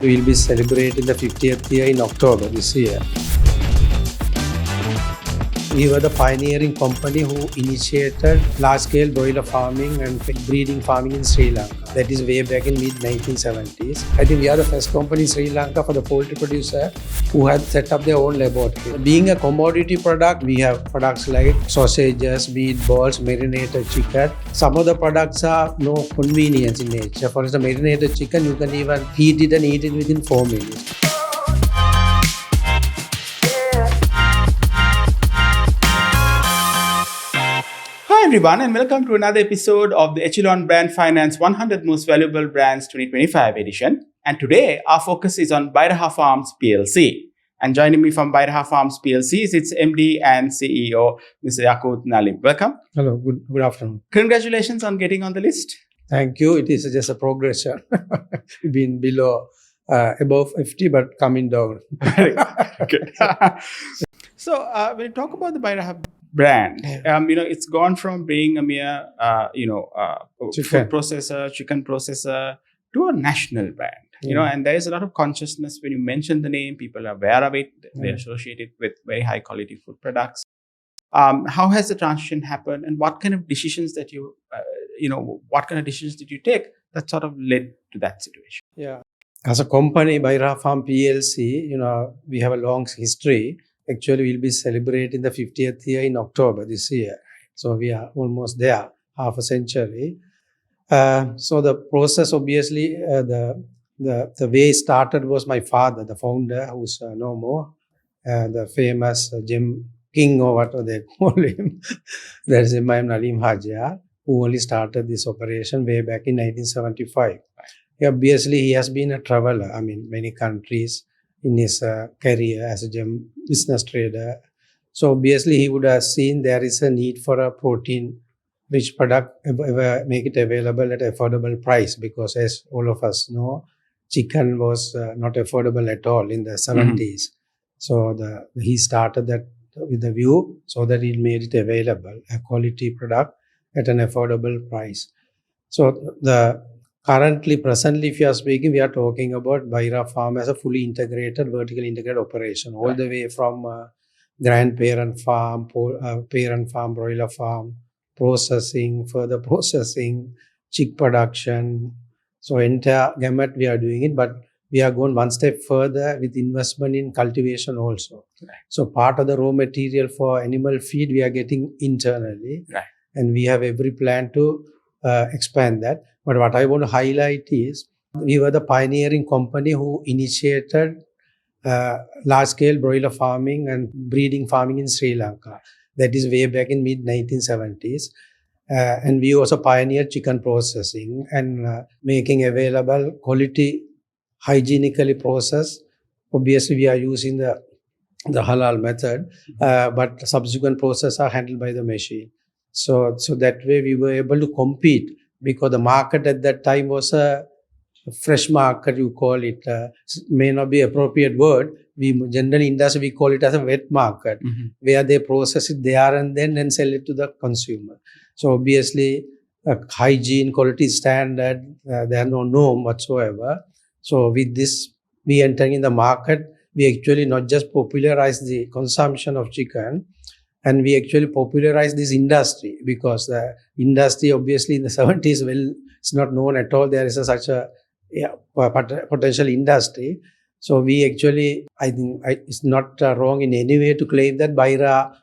We will be celebrating the 50th year in October this year. We were the pioneering company who initiated large-scale broiler farming and breeding farming in Sri Lanka. That is way back in mid-1970s. I think we are the first company in Sri Lanka for the poultry producer who had set up their own laboratory. Being a commodity product, we have products like sausages, meatballs, marinated chicken. Some of the products are no convenience in nature. For instance, marinated chicken, you can even heat it and eat it within 4 minutes. Hi everyone and welcome to another episode of the Echelon Brand Finance 100 Most Valuable Brands 2025 edition. And today our focus is on Bairaha Farms PLC. And joining me from Bairaha Farms PLC is its MD and CEO, Mr. Yakooth Naleem. Welcome. Hello, good afternoon. Congratulations on getting on the list. Thank you. It is just a progression. We've been below, above 50, but coming down. Very good. So when you talk about the Bairaha brand, it's gone from being a mere, food processor, chicken processor, to a national brand. And there is a lot of consciousness when you mention the name. People are aware of it. They associate it with very high quality food products. How has the transition happened, and what kind of decisions that what kind of decisions did you take that sort of led to that situation? Yeah. As a company, Bairaha Farm PLC, we have a long history. Actually, we'll be celebrating the 50th year in October this year. So we are almost there, half a century. So the process, obviously, the way it started was my father, the founder, who's no more, the famous gem king or what they call him. That is Imam Naleem Hajiar, who only started this operation way back in 1975. Obviously, he has been a traveler. Many countries in his career as a gem business trader. So obviously, he would have seen there is a need for a protein-rich product, make it available at affordable price, because as all of us know, chicken was not affordable at all in the 70s. So he started that with the view so that he made it available, a quality product at an affordable price. So presently, if you are speaking, we are talking about Bairaha Farm as a fully integrated, vertically integrated operation, all the way from grandparent farm, parent farm, broiler farm, processing, further processing, chick production. So entire gamut we are doing it, but we are going one step further with investment in cultivation also. Right. So part of the raw material for animal feed we are getting internally, and we have every plan to expand that. But what I want to highlight is we were the pioneering company who initiated large-scale broiler farming and breeding farming in Sri Lanka. That is way back in mid-1970s. And we also pioneered chicken processing and making available quality, hygienically processed. Obviously, we are using the halal method, but subsequent process are handled by the machine. So that way we were able to compete, because the market at that time was a fresh market, you call it. May not be appropriate word. We generally industry, we call it as a wet market, where they process it there and then and sell it to the consumer. So obviously, hygiene, quality standard, there are no norm whatsoever. So with this, we entering in the market, we actually not just popularize the consumption of chicken, and we actually popularize this industry, because the industry obviously in the 70s, it's not known at all. There is such a potential industry. So we actually, I think it's not wrong in any way to claim that Bairaha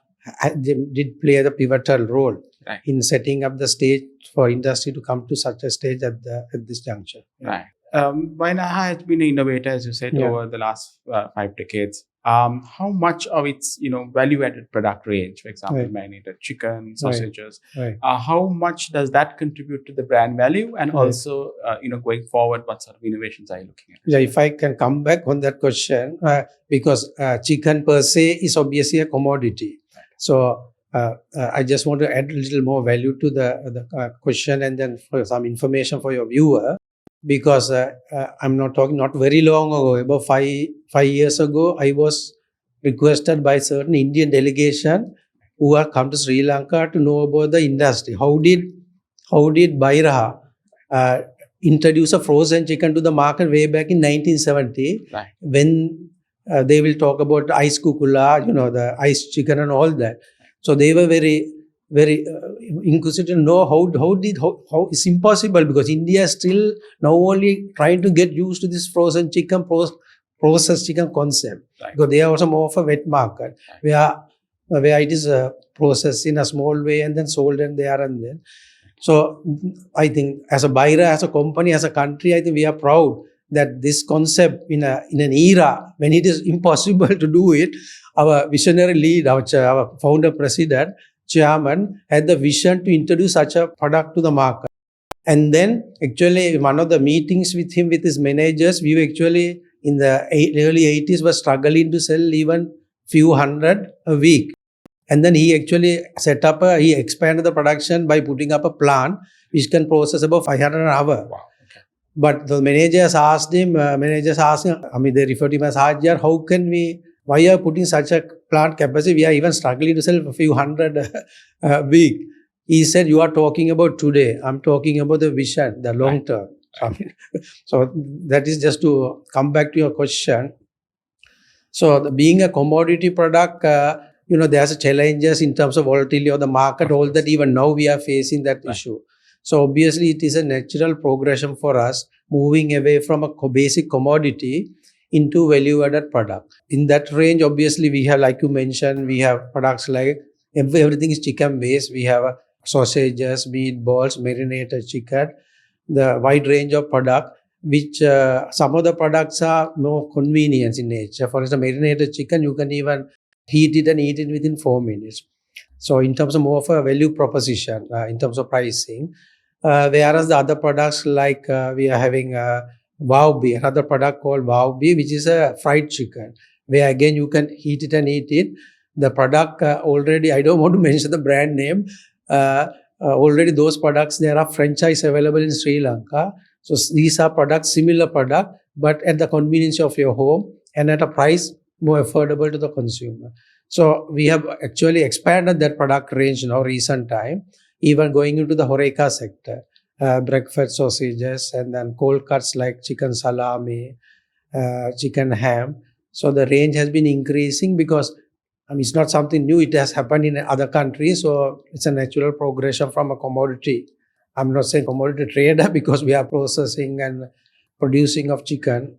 did play the pivotal role in setting up the stage for industry to come to such a stage at this juncture. Right. Bairaha has been an innovator, as you said, over the last 5 decades. How much of its value-added product range, for example, marinated chicken, sausages, how much does that contribute to the brand value, and also going forward, what sort of innovations are you looking at? Yeah, if I can come back on that question, because chicken per se is obviously a commodity. So I just want to add a little more value to the question, and then for some information for your viewer. Because I'm not talking not very long ago, about five years ago, I was requested by certain Indian delegation who have come to Sri Lanka to know about the industry. How did Bairaha introduce a frozen chicken to the market way back in 1970, Right. when they will talk about ice kukula, the ice chicken and all that. So they were very, very inquisitive to know how it's impossible, because India is still now only trying to get used to this frozen chicken, processed chicken concept. Right. Because they are also more of a wet market, Right. where it is processed in a small way and then sold and there and then. So I think as a Bairaha, as a company, as a country, I think we are proud that this concept in an era when it is impossible to do it, our visionary lead, our founder, president, chairman had the vision to introduce such a product to the market. And then actually one of the meetings with him, with his managers, we were actually in the early 80s were struggling to sell even few hundred a week. And then he actually he expanded the production by putting up a plant which can process about 500 an hour. Wow. Okay. But the managers asked him, they referred to him as Hajjar, why are you putting such a plant capacity? We are even struggling to sell a few hundred a week. He said, you are talking about today. I'm talking about the vision, the long term. So that is just to come back to your question. So being a commodity product, there's challenges in terms of volatility of the market, all that even now we are facing that issue. So obviously it is a natural progression for us moving away from a basic commodity into value-added product. In that range, obviously we have, like you mentioned, we have products like everything is chicken based. We have sausages, meatballs, marinated chicken, the wide range of product, which some of the products are more convenience in nature. For example, marinated chicken, you can even heat it and eat it within 4 minutes. So in terms of more of a value proposition, in terms of pricing, whereas the other products like we are having Wow Bee, another product called Wow Bee, which is a fried chicken, where again you can heat it and eat it. The product already, I don't want to mention the brand name, already those products, there are franchise available in Sri Lanka. So these are products, similar product, but at the convenience of your home and at a price more affordable to the consumer. So we have actually expanded that product range now recent time, even going into the Horeca sector, breakfast sausages and then cold cuts like chicken salami, chicken ham. So the range has been increasing because it's not something new. It has happened in other countries. So it's a natural progression from a commodity. I'm not saying commodity trader because we are processing and producing of chicken.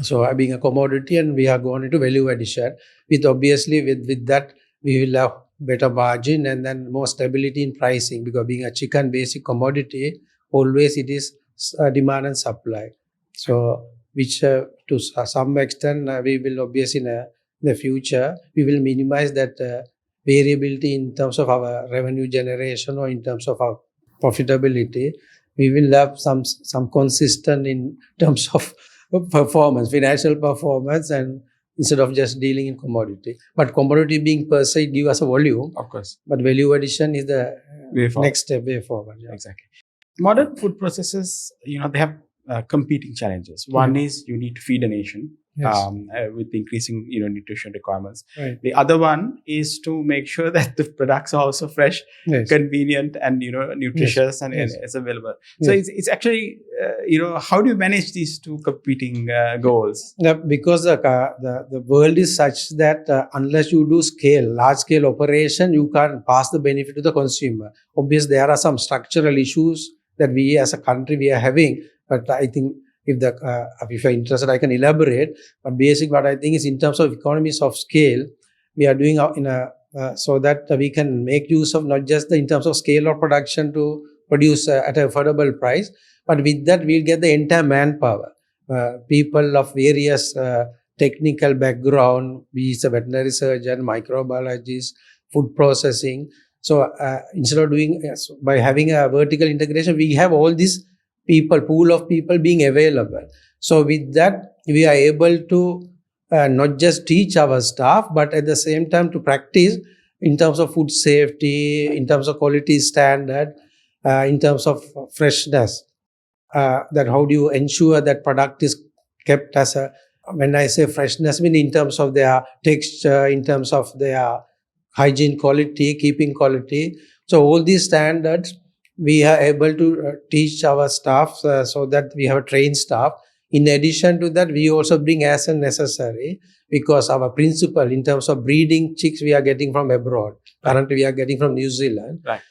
So being a commodity, and we are going into value addition. With obviously with that we will have better margin and then more stability in pricing, because being a chicken basic commodity, always it is demand and supply. So which to some extent we will obviously in the future we will minimize that variability in terms of our revenue generation or in terms of our profitability. We will have some consistent in terms of performance, financial performance, and instead of just dealing in commodity. But commodity being per se give us a volume, of course, but value addition is the next step way forward. Yeah. Exactly. Modern food processes, they have competing challenges. One is you need to feed a nation. Yes. With increasing nutrition requirements. Right. The other one is to make sure that the products are also fresh, Yes. convenient, and nutritious, Yes. and Yes. it's available. Yes. So it's actually how do you manage these two competing goals? Yeah, because the world is such that unless you do large scale operation, you can't pass the benefit to the consumer. Obviously, there are some structural issues that we as a country we are having, but I think if you're interested, I can elaborate. But basic, what I think is in terms of economies of scale, we are doing so that we can make use of not just in terms of scale of production to produce at an affordable price, but with that we'll get the entire manpower, people of various technical background, be it a veterinary surgeon, microbiologist, food processing. So instead of by having a vertical integration, we have all these pool of people being available. So with that, we are able to not just teach our staff, but at the same time to practice in terms of food safety, in terms of quality standard, in terms of freshness. That how do you ensure that product is kept as when I say freshness, I mean in terms of their texture, in terms of their hygiene quality, keeping quality. So all these standards we are able to teach our staff so that we have a trained staff. In addition to that, we also bring as and necessary, because our principle in terms of breeding chicks we are getting from abroad. Currently, we are getting from New Zealand. Right.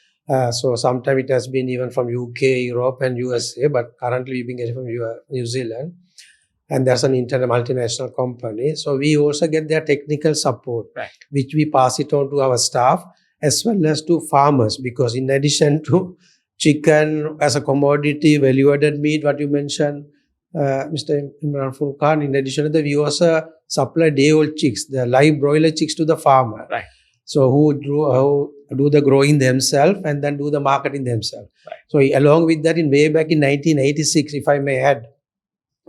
So sometimes it has been even from UK, Europe, and USA, but currently we've been getting from New Zealand. And that's an international multinational company. So we also get their technical support, right, which we pass it on to our staff as well as to farmers, because in addition to chicken as a commodity, value-added meat, what you mentioned, Mr. Imran Furqan, in addition to that, we also supply day-old chicks, the live broiler chicks to the farmer. Right. So who do the growing themselves and then do the marketing themselves. Right. So along with that, way back in 1986, if I may add,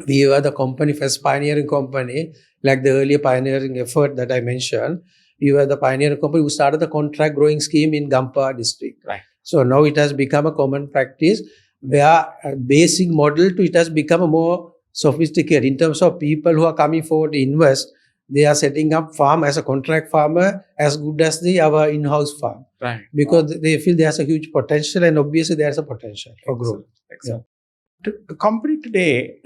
we were the company, first pioneering company, like the earlier pioneering effort that I mentioned. We were the pioneering company who started the contract growing scheme in Gampha district. Right. So now it has become a common practice where a basic model to it has become a more sophisticated in terms of people who are coming forward to invest. They are setting up farm as a contract farmer as good as our in-house farm. Right. Because they feel there's a huge potential, and obviously there's a potential for growth. Excellent. The corporate today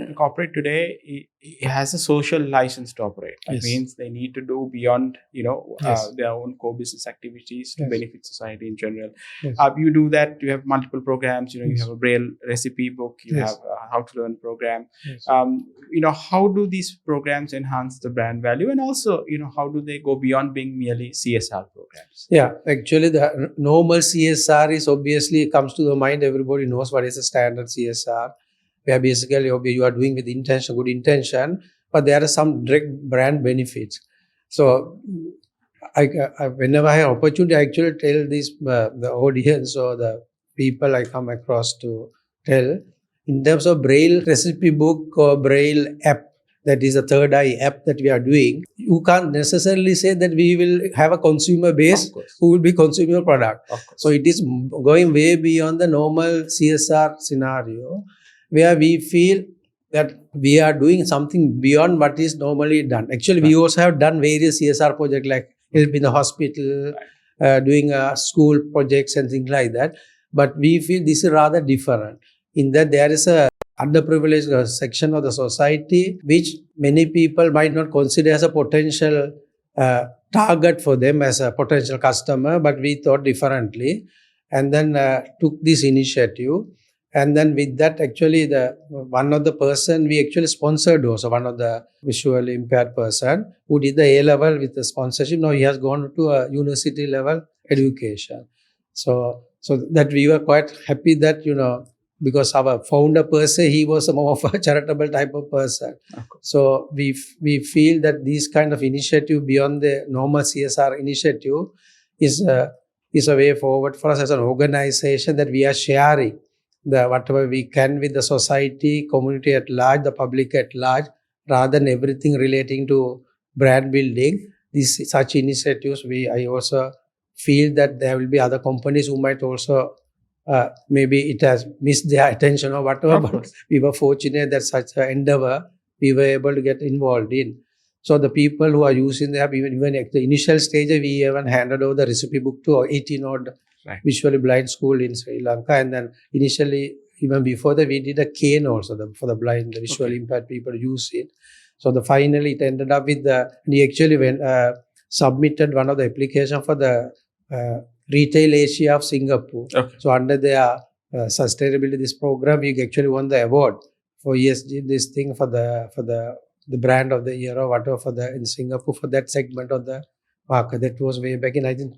it has a social license to operate. It Yes. means they need to do beyond Yes. their own core business activities to Yes. benefit society in general. Yes. You do that. You have multiple programs. You Yes. have a Braille recipe book. You Yes. have a how to learn program. Yes. How do these programs enhance the brand value, and also how do they go beyond being merely CSR programs? Yeah, actually the normal CSR is obviously comes to the mind. Everybody knows what is a standard CSR, where basically you are doing with intention, good intention, but there are some direct brand benefits. So I whenever I have opportunity, I actually tell this the audience or the people I come across to tell, in terms of Braille recipe book or Braille app, that is a third eye app that we are doing, you can't necessarily say that we will have a consumer base who will be consuming your product. So it is going way beyond the normal CSR scenario, where we feel that we are doing something beyond what is normally done. Actually, we also have done various CSR projects like help in the hospital, doing school projects and things like that. But we feel this is rather different in that there is a underprivileged section of the society which many people might not consider as a potential target for them as a potential customer, but we thought differently and then took this initiative. And then with that, actually, one of the person we actually sponsored also, one of the visually impaired person who did the A-level with the sponsorship. Now he has gone to a university level education. So that we were quite happy that, because our founder per se, he was more of a charitable type of person. So we feel that this kind of initiative beyond the normal CSR initiative is a way forward for us as an organization, that we are sharing whatever we can with the society, community at large, the public at large, rather than everything relating to brand building. Such initiatives, I also feel that there will be other companies who might also maybe it has missed their attention or whatever, but we were fortunate that such an endeavor we were able to get involved in. So the people who are using the app, even at the initial stage, we even handed over the recipe book to 18-odd visually blind school in Sri Lanka. And then initially, even before that, we did a cane also for the blind, the visually impaired people use it. So finally, it ended up with we actually submitted one of the applications for the Retail Asia of Singapore. So under their sustainability this program, we actually won the award for ESG, this thing for the brand of the year or whatever in Singapore for that segment of the market. That was way back in, I think,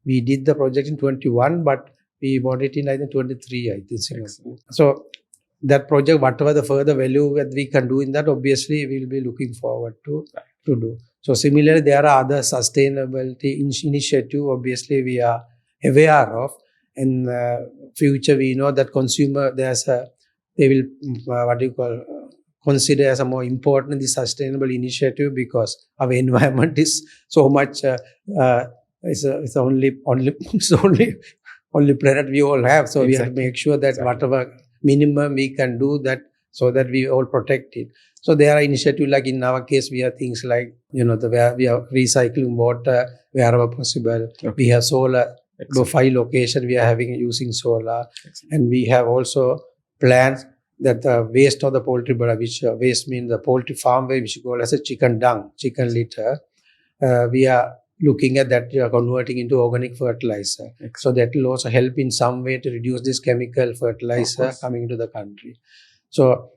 we did the project in 21, but we bought it in, I think, 23, I think, Singapore. So that project, whatever the further value that we can do in that, obviously, we'll be looking forward to do. So similarly, there are other sustainability initiatives, obviously, we are aware of. In future, we know that consumer, they will, consider as a more important the sustainable initiative, because our environment is so much, it's the only planet we all have. So we have to make sure that whatever minimum we can do that, so that we all protect it. So there are initiatives like in our case, we have things like, where we are recycling water wherever possible. We have solar About 5 locations we are having using solar. Excellent. And we have also plans that the waste of the poultry product, which waste means the poultry farm waste, which you call as a chicken dung, chicken litter, we are looking at that, we are converting into organic fertilizer. Excellent. So that will also help in some way to reduce this chemical fertilizer coming into the country. So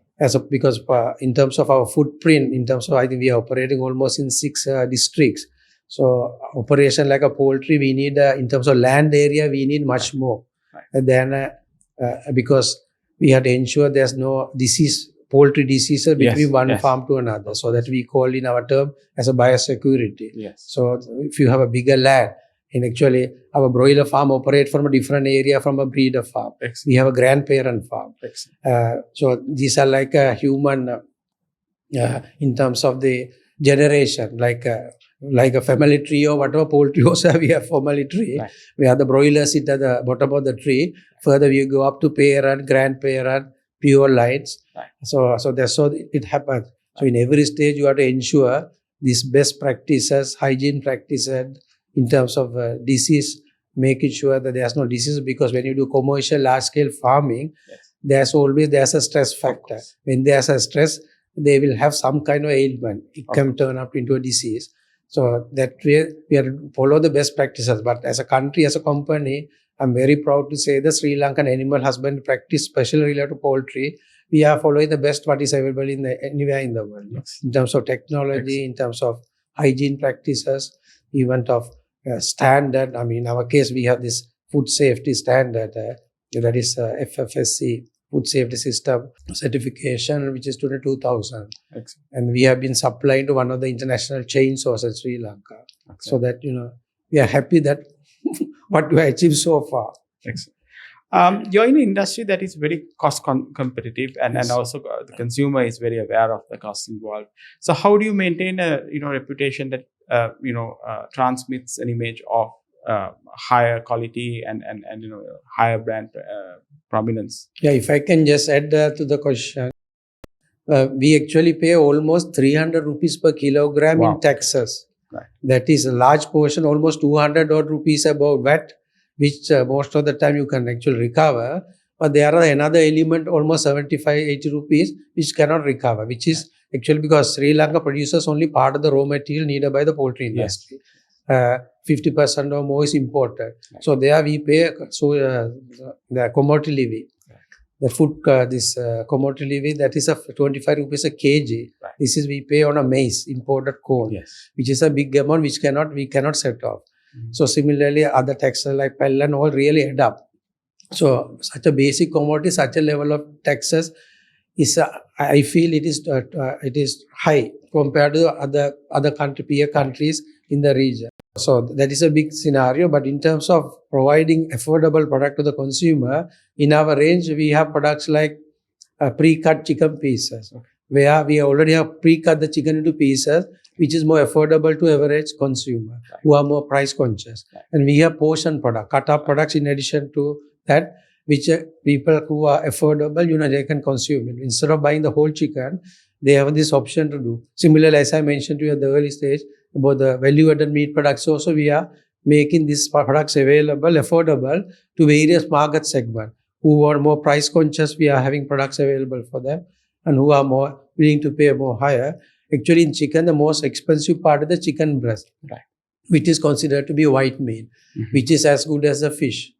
because in terms of our footprint, in terms of, I think we are operating almost in 6 districts. So operation like a poultry, we need in terms of land area, we need much more. And then because we have to ensure there's no poultry diseases between one farm to another. So that we call in our term as a biosecurity. Yes. So if you have a bigger land, and actually our broiler farm operate from a different area from a breeder farm. Excellent. We have a grandparent farm. So these are like a human in terms of the generation, like a family tree or whatever. Poultry also we have family tree. Right. Where the broilers sit at the bottom of the tree. Further we go up to parent, grandparent, pure lines. Right. So it happens. So in every stage you have to ensure these best practices, hygiene practices in terms of disease, making sure that there's no disease, because when you do commercial large scale farming, there's a stress factor. When there's a stress, they will have some kind of ailment. It can turn up into a disease. So that way we have to follow the best practices. But as a country, as a company, I'm very proud to say the Sri Lankan animal husbandry practice, especially related to poultry, we are following the best what is available anywhere in the world. In terms of technology, in terms of hygiene practices, even of standard. I mean, in our case, we have this food safety standard, that is FFSC, Food Safety System certification, which is 2000. And we have been supplying to one of the international chain stores in Sri Lanka. So that, we are happy that what we have achieved so far. Excellent. You're in an industry that is very cost competitive, and also the consumer is very aware of the costs involved. So how do you maintain a reputation that transmits an image of higher quality and higher brand prominence? Yeah, if I can just add to the question, we actually pay almost 300 rupees per kilogram in taxes. Right. That is a large portion, almost 200 odd rupees above VAT, which most of the time you can actually recover. But there are another element, almost 75-80 rupees, which cannot recover, which is actually because Sri Lanka produces only part of the raw material needed by the poultry industry. 50% or more is imported. So there we pay the commodity levy. The food, commodity levy, that is 25 rupees a kg. This is we pay on a maize, imported corn, which is a big amount which we cannot set off. So similarly, other taxes like PEL and all really add up. So such a basic commodity, such a level of taxes is, I feel it is high compared to other peer countries in the region. So that is a big scenario. But in terms of providing affordable product to the consumer, in our range we have products like pre-cut chicken pieces, where we already have pre-cut the chicken into pieces, which is more affordable to average consumer who are more price conscious. And we have portion product, cut up products in addition to that, which people who are affordable, they can consume it. Instead of buying the whole chicken, they have this option to do. Similarly, as I mentioned to you at the early stage about the value-added meat products, also we are making these products available, affordable to various market segments. Who are more price conscious, we are having products available for them, and who are more willing to pay more higher. Actually, in chicken, the most expensive part is the chicken breast, which is considered to be white meat, which is as good as the fish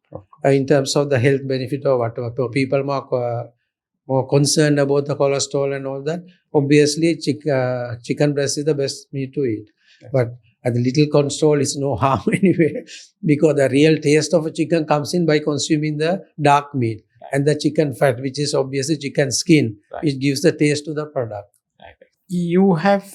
in terms of the health benefit or whatever. So people more concerned about the cholesterol and all that. Obviously, chicken breast is the best meat to eat. But at the little cholesterol is no harm anyway, because the real taste of a chicken comes in by consuming the dark meat and the chicken fat, which is obviously chicken skin, which gives the taste to the product. You have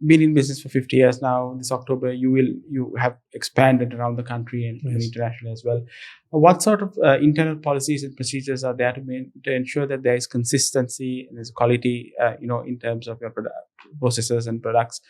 been in business for 50 years now. This October, you have expanded around the country and internationally as well. What sort of internal policies and procedures are there to ensure that there is consistency and there's quality, in terms of your processes and products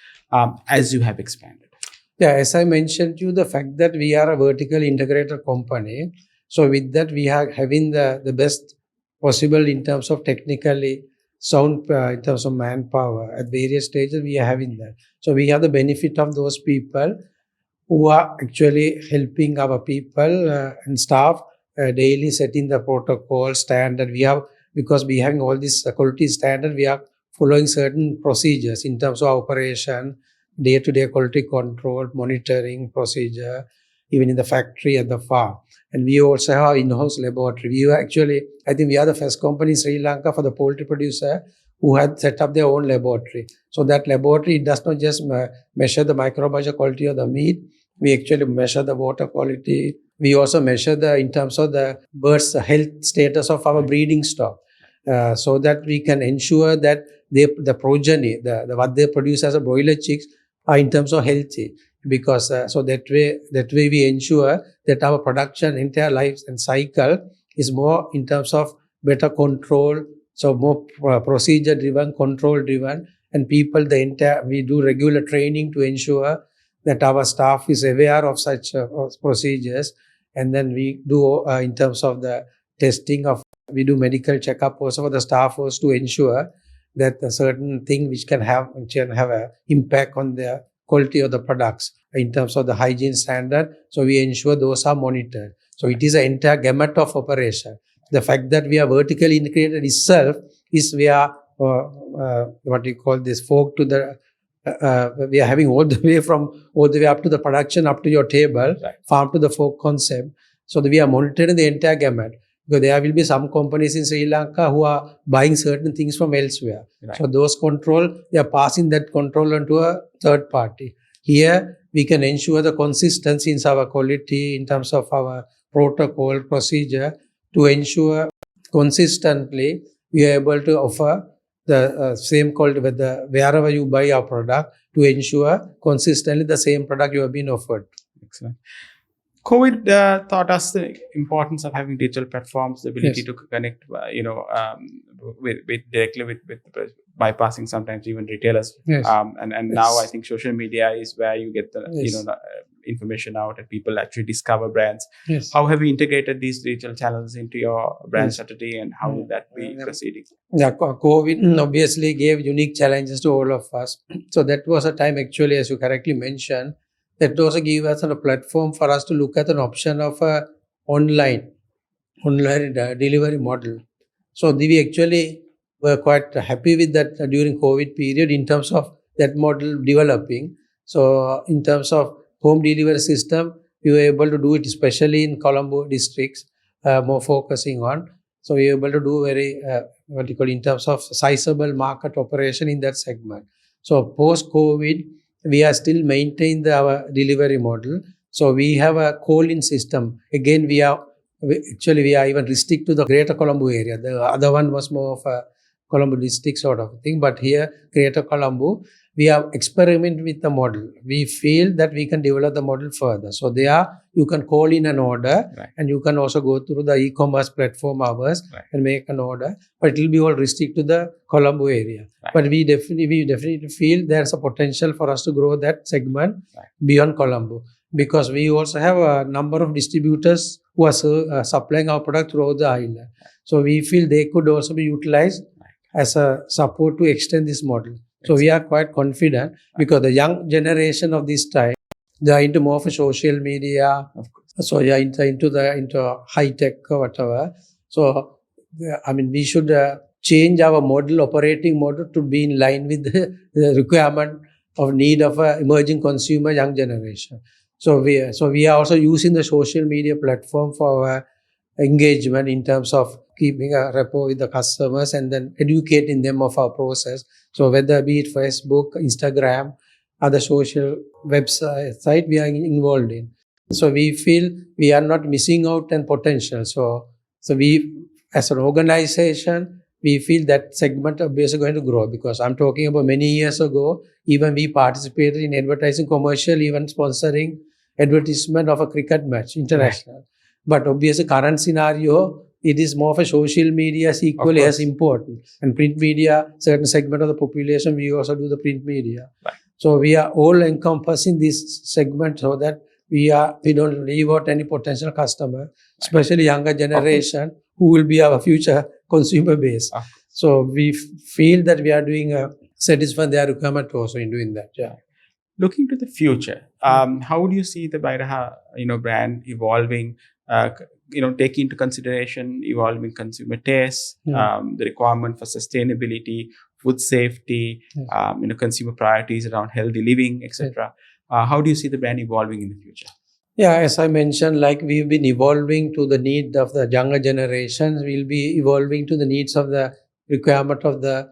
as you have expanded? Yeah, as I mentioned to you, the fact that we are a vertical integrated company. So with that, we are having the best possible in terms of technically sound, in terms of manpower at various stages, we are having that. So we have the benefit of those people who are actually helping our people and staff daily setting the protocol standard. We have, because we having all this quality standard, we are following certain procedures in terms of operation, day-to-day quality control, monitoring procedure, even in the factory and the farm. And we also have in-house laboratory. We are actually, I think we are the first company in Sri Lanka for the poultry producer who had set up their own laboratory. So that laboratory does not just measure the microbiological quality of the meat. We actually measure the water quality. We also measure in terms of the birds' health status of our breeding stock, so that we can ensure that the progeny, the what they produce as a broiler chicks, are in terms of healthy. Because so that way we ensure that our production entire life and cycle is more in terms of better control. So more procedure driven, control driven, and people we do regular training to ensure that our staff is aware of such procedures. And then we do in terms of the testing of, we do medical checkup also for the staff also to ensure that a certain thing which can have an impact on the quality of the products in terms of the hygiene standard. So we ensure those are monitored. So it is an entire gamut of operation. The fact that we are vertically integrated itself is we are what you call this fork to the we are having all the way up to the production, up to your table, right, farm to the fork concept. So that we are monitoring the entire gamut. Because there will be some companies in Sri Lanka who are buying certain things from elsewhere. right. So those they are passing that control onto a third party. Here, we can ensure the consistency in our quality, in terms of our protocol, procedure, to ensure consistently we are able to offer the same quality wherever you buy our product, to ensure consistently the same product you have been offered. Excellent. COVID taught us the importance of having digital platforms, the ability Yes. to connect, with directly with bypassing sometimes even retailers. Yes. And Yes. now I think social media is where you get the Yes. information out and people actually discover brands. Yes. How have you integrated these digital channels into your brand Yes. strategy, and how will that be proceeding? Yeah, COVID obviously gave unique challenges to all of us. So that was a time, actually, as you correctly mentioned, that also gave us a platform for us to look at an option of a online delivery model. So we actually were quite happy with that during COVID period in terms of that model developing. So in terms of home delivery system, we were able to do it, especially in Colombo districts, more focusing on. So we were able to do very, in terms of sizable market operation in that segment. So post-COVID, we are still maintaining our delivery model. So we have a call-in system. Again, we are even restricted to the Greater Colombo area. The other one was more of a Colombo district sort of thing. But here, Greater Colombo, we have experimented with the model. We feel that we can develop the model further. So there, you can call in an order, Right. and you can also go through the e-commerce platform ours, Right. and make an order. But it will be all restricted to the Colombo area. Right. But we definitely feel there's a potential for us to grow that segment Right. beyond Colombo, because we also have a number of distributors who are supplying our product throughout the island. So we feel they could also be utilized as a support to extend this model. So we are quite confident, because the young generation of this time, they are into more of a social media. Of course. So yeah, into high tech or whatever. So we should change our operating model to be in line with the requirement of need of emerging consumer young generation. So we are also using the social media platform for our engagement in terms of keeping a rapport with the customers and then educating them of our process. So whether be it Facebook, Instagram, other social website we are involved in. So we feel we are not missing out on potential. So we, as an organization, we feel that segment of base is going to grow, because I'm talking about many years ago, even we participated in advertising commercial, even sponsoring advertisement of a cricket match, international. Right. But obviously current scenario, it is more of a social media is equally as important. And print media, certain segment of the population, we also do the print media. Right. So we are all encompassing this segment so that we don't leave out any potential customer, especially younger generation, who will be our future consumer base. So we feel that we are doing satisfying their requirement also in doing that. Yeah. Looking to the future, how would you see the Bairaha, brand evolving? Taking into consideration evolving consumer tastes, the requirement for sustainability, food safety, consumer priorities around healthy living, etc. How do you see the brand evolving in the future? Yeah, as I mentioned, like we've been evolving to the need of the younger generations, we'll be evolving to the needs of the requirement of the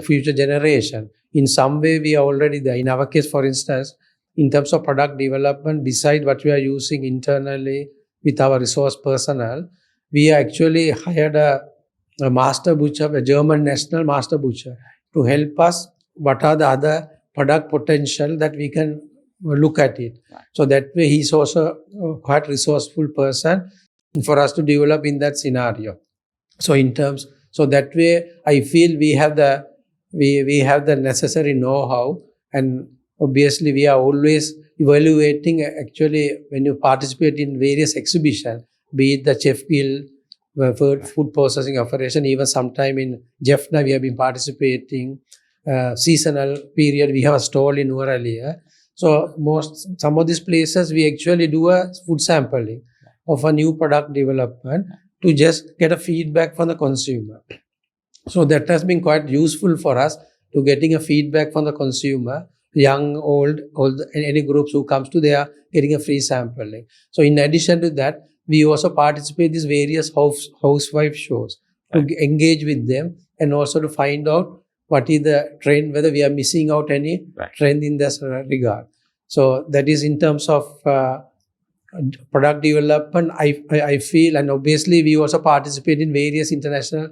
future generation. In some way, we are already there. In our case, for instance, in terms of product development, beside what we are using internally with our resource personnel, we actually hired a master butcher, a German national master butcher, to help us what are the other product potential that we can look at it. So that way he's also a quite resourceful person for us to develop in that scenario. So that way I feel we have the necessary know-how, and obviously we are always evaluating. Actually, when you participate in various exhibitions, be it the Chef Guild, food processing operation, even sometime in Jeffna we have been participating. Seasonal period we have a stall in Nuwara. So some of these places we actually do a food sampling of a new product development to just get a feedback from the consumer. So that has been quite useful for us to getting a feedback from the consumer, young, old, any groups who comes to there getting a free sampling. So in addition to that, we also participate in these various housewife shows to engage with them and also to find out what is the trend, whether we are missing out any trend in this regard. So that is in terms of product development, I feel, and obviously we also participate in various international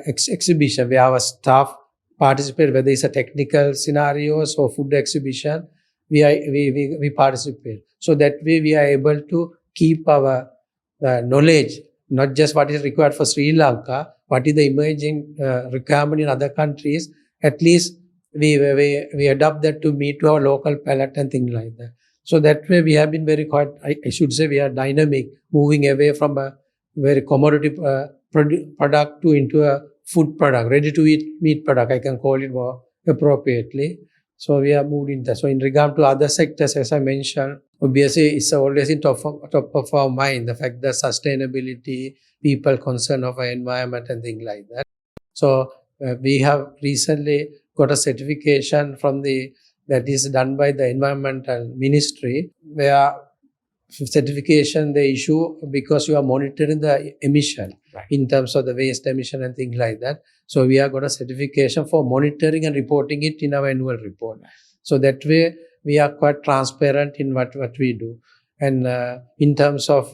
exhibitions where our staff participate, whether it's a technical scenarios or food exhibition, we participate. So that way we are able to keep our knowledge, not just what is required for Sri Lanka, what is the emerging requirement in other countries. At least we adapt that to meet our local palate and things like that. So that way we have been very quite, I should say we are dynamic, moving away from a very commodity product to into a food product, ready to eat meat product, I can call it more appropriately. So we are moved in that. So in regard to other sectors, as I mentioned, obviously it's always in top of our mind, the fact that sustainability, people concern of our environment and things like that. So we have recently got a certification from that is done by the Environmental Ministry, where certification they issue because you are monitoring the emission in terms of the waste emission and things like that. So we have got a certification for monitoring and reporting it in our annual report. So that way we are quite transparent in what we do. And in terms of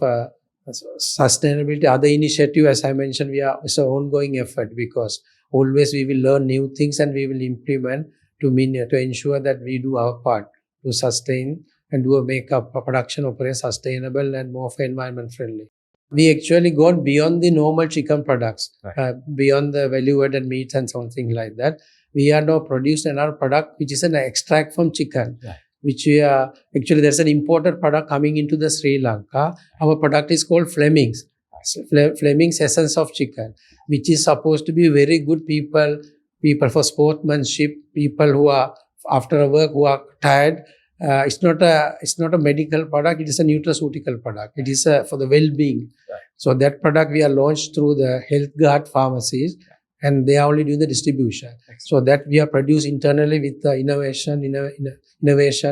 sustainability, other initiative, as I mentioned, it's an ongoing effort, because always we will learn new things and we will implement to ensure that we do our part to sustain and make our production operation sustainable and more environment friendly. We actually gone beyond the normal chicken products, beyond the value-added meats and something like that. We are now produced another product which is an extract from chicken, which we are actually there's an imported product coming into the Sri Lanka. Our product is called Fleming's essence of chicken, which is supposed to be very good people for sportsmanship, people who are after a work who are tired. It's not a medical product. It is a nutraceutical product. It is for the well-being. So that product we are launched through the health guard pharmacies, and they are only doing the distribution. So that we are produced internally with the innovation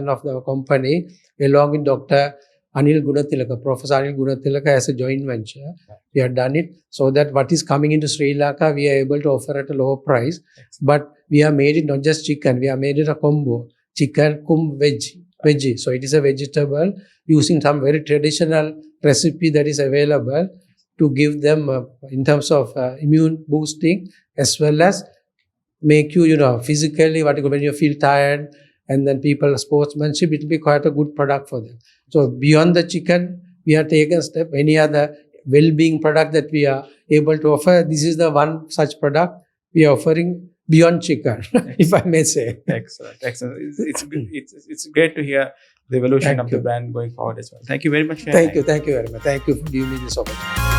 of the company, along with Dr. Professor Anil Gunathilaka as a joint venture. We have done it so that what is coming into Sri Lanka, we are able to offer at a lower price. But we have made it not just chicken, we have made it a combo. Chicken, veggie. So it is a vegetable using some very traditional recipe that is available to give them in terms of immune boosting, as well as make you, physically, when you feel tired, and then people sportsmanship, it will be quite a good product for them. So beyond the chicken, we have taken a step. Any other well-being product that we are able to offer, this is the one such product we are offering beyond chicken, if I may say. Excellent. It's great to hear the evolution of the brand going forward as well. Thank you very much. Thank you very much. Thank you for giving me this opportunity.